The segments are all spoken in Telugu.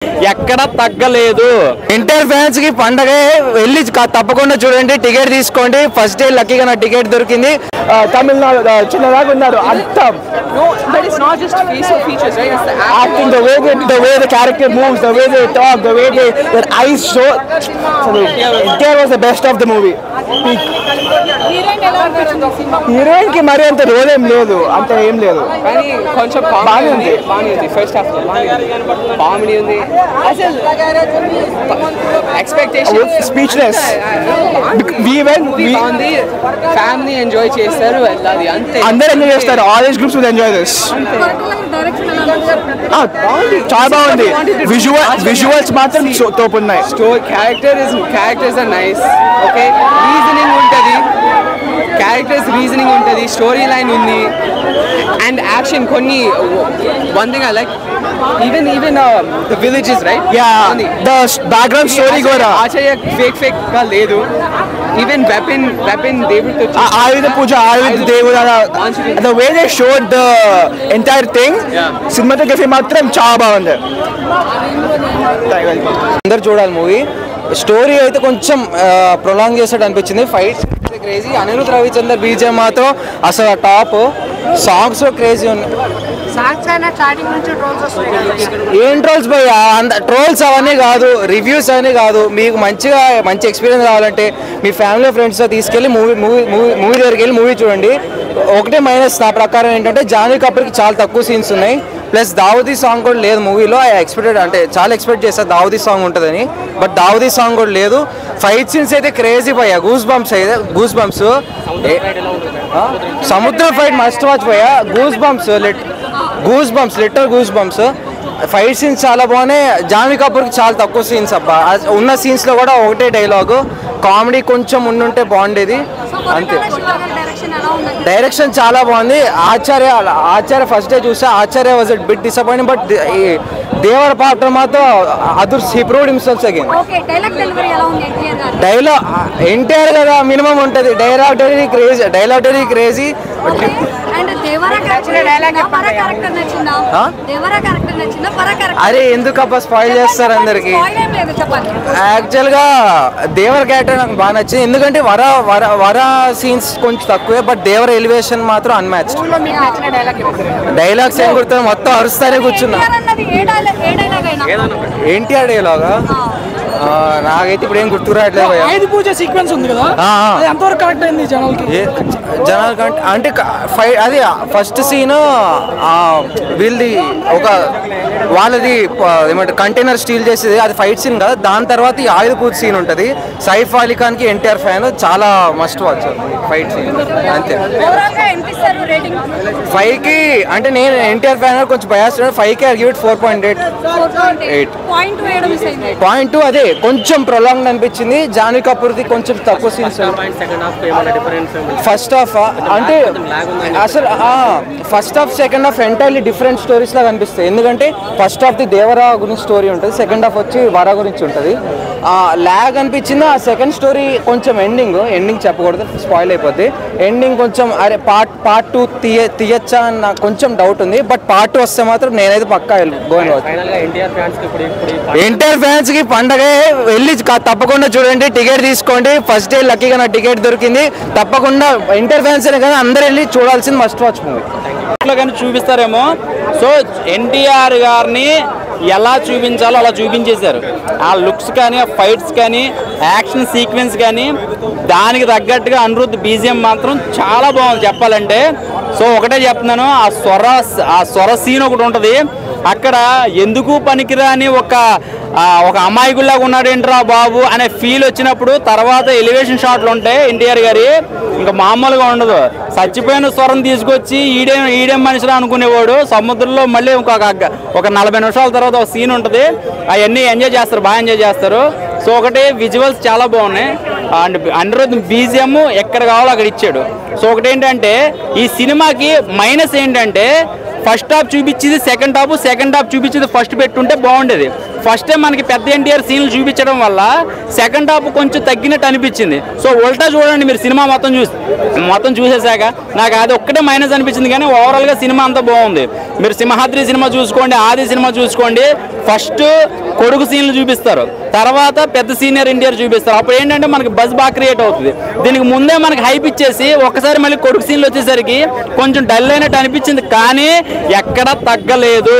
ఎక్కడ తగ్గలేదు. ఎన్టీఆర్ ఫ్యాన్స్ కి పండగ వెళ్ళి తప్పకుండా చూడండి, టికెట్ తీసుకోండి. ఫస్ట్ డే లక్కీగా నా టికెట్ దొరికింది. తమిళనాడు చిన్నదాకా ఉన్నారు అంతా. Acting, the way the character moves, the way they talk, the way their eyes show. India was the best of the movie. Heroine కి మరి అంత రోల్ ఏం లేదు, అంత ఏం లేదు, కానీ కొంచెం బాగానే ఉంది. ఫస్ట్ హాఫ్ కామెడీ ఉంది. అసలు ఎక్స్పెక్టేషన్ స్పీచ్లెస్. ఫ్యామిలీ ఎంజాయ్ చేస్తారు, వెళ్ళాలి అంతే. అందరూ ఎంజాయ్ చేస్తారు. All age groups will enjoy this. చాలా బాగుంది. విజువల్స్ మాత్రం తోపు ఉన్నాయి. Characters are nice. Okay, reasoning ఉంటుంది, క్యారెక్టర్స్ రీజనింగ్ ఉంటుంది, స్టోరీ లైన్ ఉంది, అండ్ యాక్షన్ కొన్ని. One thing I like, even the villages, right? Yeah, the background story కూడా ఆచార్య ఫేక్ గా లేదు. ఈవెన్ వెపన్ దేవుడితో ఆయుధ పూజ, ఆయుధ దేవుడు, the way they showed the entire thing, cinematography మాత్రం చాలా బాగుంది. అందరు చూడాలి మూవీ. స్టోరీ అయితే కొంచెం ప్రొలాంగ్ చేసాడు అనిపించింది. Fights crazy. అనిరుద్ రవిచందర్ బీజే మాత్రం అసలు టాప్. సాంగ్స్ క్రేజీ ఉన్నాయి. ఏం ట్రోల్స్ భయ్యా? ట్రోల్స్ అవన్నీ కాదు, రివ్యూస్ అవన్నీ కాదు. మీకు మంచి ఎక్స్పీరియన్స్ కావాలంటే మీ ఫ్యామిలీ ఫ్రెండ్స్తో తీసుకెళ్ళి మూవీ దగ్గరికి వెళ్ళి మూవీ చూడండి. ఒకటే మైనస్ నా ప్రకారం ఏంటంటే జాన్వీ కపూర్కి చాలా తక్కువ సీన్స్ ఉన్నాయి. ప్లస్ దావుదీ సాంగ్ కూడా లేదు మూవీలో. ఐ ఎక్స్పెక్టెడ్, అంటే చాలా ఎక్స్పెక్ట్ చేస్తాను దావుదీ సాంగ్ ఉంటుందని, బట్ దావుదీ సాంగ్ కూడా లేదు. ఫైట్ సీన్స్ అయితే క్రేజీ భయ్యా, గూస్ బంప్స్. సముద్రం ఫైట్ మస్ట్ వాచ్ భయ్యా. Goose bumps literal goose bumps. Fight scenes చాలా బాగున్నాయి. జాన్వీ కపూర్కి చాలా తక్కువ సీన్స్ అబ్బా. ఉన్న సీన్స్లో కూడా ఒకటే డైలాగు. కామెడీ కొంచెం ఉండుంటే బాగుండేది అంతే. డైరెక్షన్ చాలా బాగుంది. ఆచార్య ఫస్ట్ డే చూస్తే Acharya was a bit disappointing, but Devara పాత్ర మాత్రం others he proved himself again. Dialogue NTR కదా మినిమం ఉంటుంది. Dialogue delivery crazy. అరే ఎందుకబ్బా స్పాయిల్ చేస్తారు అందరికి. యాక్చువల్ గా దేవర క్యారెక్టర్ నాకు బాగా నచ్చింది, ఎందుకంటే వర సీన్స్ కొంచెం తక్కువే, బట్ దేవర ఎలివేషన్ మాత్రం అన్మ్యాచ్డ్. డైలాగ్స్ ఏం గుర్తు, మొత్తం అరుస్తానే కూర్చున్నా. ఎన్టీఆర్ డైలాగా నాకైతే ఇప్పుడు ఏం గుర్తు రావట్లేదు. ఆయుధ పూజ సీక్వెన్స్ ఉంది కదా, ఎంతవరకు కరెక్ట్ అయింది జనాలకి? అంటే అది ఫస్ట్ సీన్ వీళ్ళది వాళ్ళది ఏమంటే కంటైనర్ స్టీల్ చేసేది, అది ఫైట్ సీన్ కదా. దాని తర్వాత ఈ ఆయుధ పూజ సీన్ ఉంటుంది. సైఫ్ అలీ ఖాన్ కి ఎన్టీఆర్ ఫ్యాన్, చాలా మస్ట్ వాచ్ ఫైట్ సీన్ అంతే. 5 కి అంటే నేను ఎన్టీఆర్ ఫ్యాన్ కొంచెం బయాస్. 5 కి ఐ గివ్ ఇట్ 4.8. 0.2 అదే కొంచెం ప్రొలాంగ్ అనిపించింది. జాన్వీ కపూర్ది కొంచెం తక్కువ సీన్స్. ఫస్ట్ హాఫ్ అంటే అసలు first half second half entirely different stories లాగా అనిపిస్తాయి. ఎందుకంటే ఫస్ట్ హాఫ్ ది దేవరా గురించి స్టోరీ ఉంటుంది, సెకండ్ హాఫ్ వచ్చి వర గురించి ఉంటుంది. ల్యాగ్ అనిపించింది. ఆ సెకండ్ స్టోరీ కొంచెం ఎండింగ్ చెప్పకూడదు, స్పాయిల్ అయిపోద్ది. ఎండింగ్ కొంచెం అరే పార్ట్ 2 తీయచ్చా అని నాకు కొంచెం డౌట్ ఉంది, బట్ పార్ట్ 2 వస్తే మాత్రం నేనైతే పక్కా గోయింగ్. ఎన్టీఆర్ ఫ్యాన్స్ కి పండగ వెళ్ళి తప్పకుండా చూడండి, టికెట్ తీసుకోండి. ఫస్ట్ డే లక్కీగా నా టికెట్ దొరికింది. తప్పకుండా ఎన్టీఆర్ ఫ్యాన్స్ అనే కానీ అందరూ వెళ్ళి చూడాల్సింది మస్ట్ వాచ్ మూవీ. కానీ చూపిస్తారేమో. సో ఎన్టీఆర్ గారిని ఎలా చూపించాలో అలా చూపించేశారు. ఆ లుక్స్ కానీ, ఆ ఫైట్స్ కానీ, యాక్షన్ సీక్వెన్స్ కానీ దానికి తగ్గట్టుగా అనిరుద్ బీజిఎం మాత్రం చాలా బాగుంది చెప్పాలంటే. సో ఒకటే చెప్తున్నాను, ఆ స్వర సీన్ ఒకటి ఉంటుంది అక్కడ. ఎందుకు పనికిరాని ఒక అమాయకుల్లాగా ఉన్నాడేంట్రా బాబు అనే ఫీల్ వచ్చినప్పుడు తర్వాత ఎలివేషన్ షాట్లు ఉంటాయి ఎన్టీఆర్ గారి, ఇంకా మామూలుగా ఉండదు. చచ్చిపోయిన స్వరం తీసుకొచ్చి ఈడేం మనిషిలా అనుకునేవాడు. సముద్రంలో మళ్ళీ ఒక 40 నిమిషాల తర్వాత ఒక సీన్ ఉంటుంది. అవన్నీ ఎంజాయ్ చేస్తారు, బాగా ఎంజాయ్ చేస్తారు. సో ఒకటి విజువల్స్ చాలా బాగున్నాయి. అండ్ అనిరుద్ బీజిఎం ఎక్కడ కావాలో అక్కడ ఇచ్చాడు. సో ఒకటి ఏంటంటే ఈ సినిమాకి మైనస్ ఏంటంటే ఫస్ట్ హాఫ్ చూపించింది సెకండ్ హాఫ్ చూపించింది ఫస్ట్ పెట్టుంటే బాగుండేది. ఫస్ట్ టైం మనకి పెద్ద ఎన్టీఆర్ సీన్లు చూపించడం వల్ల సెకండ్ హాఫ్ కొంచెం తగ్గినట్టు అనిపించింది. సో ఉల్టా చూడండి మీరు సినిమా మొత్తం చూసేసాక నాకు అది ఒక్కటే మైనస్ అనిపించింది, కానీ ఓవరాల్గా సినిమా అంతా బాగుంది. మీరు సింహాద్రి సినిమా చూసుకోండి, ఆది సినిమా చూసుకోండి, ఫస్ట్ కొడుకు సీన్లు చూపిస్తారు, తర్వాత పెద్ద సీనియర్ ఎన్టీఆర్ చూపిస్తారు. అప్పుడు ఏంటంటే మనకి బజ్ బాగా క్రియేట్ అవుతుంది. దీనికి ముందే మనకి హైప్ ఇచ్చేసి ఒక్కసారి మళ్ళీ కొడుకు సీన్లు వచ్చేసరికి కొంచెం డల్ అయినట్టు అనిపించింది, కానీ ఎక్కడ తగ్గలేదు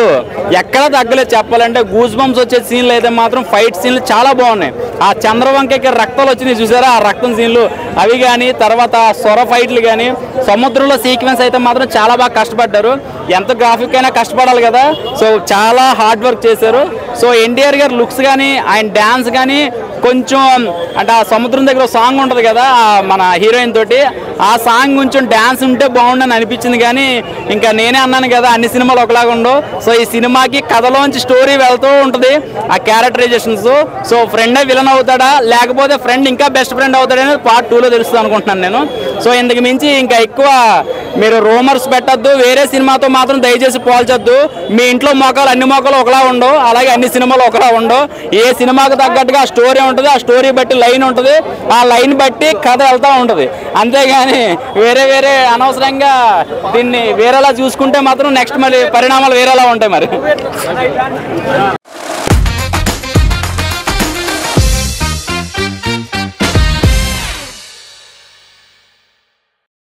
చెప్పాలంటే. గూస్ బంప్స్ వచ్చే సీన్లు అయితే మాత్రం ఫైట్ సీన్లు చాలా బాగున్నాయి. ఆ చంద్రవంకకి రక్తాలు వచ్చినాయి చూసారా, ఆ రక్తం సీన్లు అవి కానీ, తర్వాత సొర ఫైట్లు కానీ, సముద్రంలో సీక్వెన్స్ అయితే మాత్రం చాలా బాగా కష్టపడ్డారు. ఎంత గ్రాఫిక్ అయినా కష్టపడాలి కదా, సో చాలా హార్డ్ వర్క్ చేశారు. సో ఎన్టీఆర్ గారు లుక్స్ కానీ, ఆయన డ్యాన్స్ కానీ కొంచెం అంటే ఆ సముద్రం దగ్గర సాంగ్ ఉంటుంది కదా మన హీరోయిన్ తోటి, ఆ సాంగ్ కొంచెం డ్యాన్స్ ఉంటే బాగుండని అనిపించింది. కానీ ఇంకా నేనే అన్నాను కదా అన్ని సినిమాలు ఒకలాగా ఉండవు. సో ఈ సినిమాకి కథలోంచి స్టోరీ వెళ్తూ ఉంటుంది, ఆ క్యారెక్టరైజేషన్స్. సో ఫ్రెండే విలన్ అవుతాడా లేకపోతే ఫ్రెండ్ ఇంకా బెస్ట్ ఫ్రెండ్ అవుతాడని పార్ట్ 2లో తెలుస్తుంది అనుకుంటున్నాను నేను. సో ఇందుకు మించి ఇంకా ఎక్కువ మీరు రూమర్స్ పెట్టద్దు, వేరే సినిమాతో మాత్రం దయచేసి పోల్చొద్దు. మీ ఇంట్లో మోకాలు అన్ని మోకాలు ఒకలా ఉండవు, అలాగే అన్ని సినిమాలు ఒకలా ఉండవు. ఏ సినిమాకు తగ్గట్టుగా ఆ స్టోరీ ఉంటుంది, ఆ స్టోరీ బట్టి లైన్ ఉంటుంది, ఆ లైన్ బట్టి కథ వెళ్తూ ఉంటుంది. అంతేగాని వేరే అనవసరంగా దీన్ని వేరేలా చూసుకుంటే మాత్రం నెక్స్ట్ మరి పరిణామాలు వేరేలా ఉంటాయి మరి.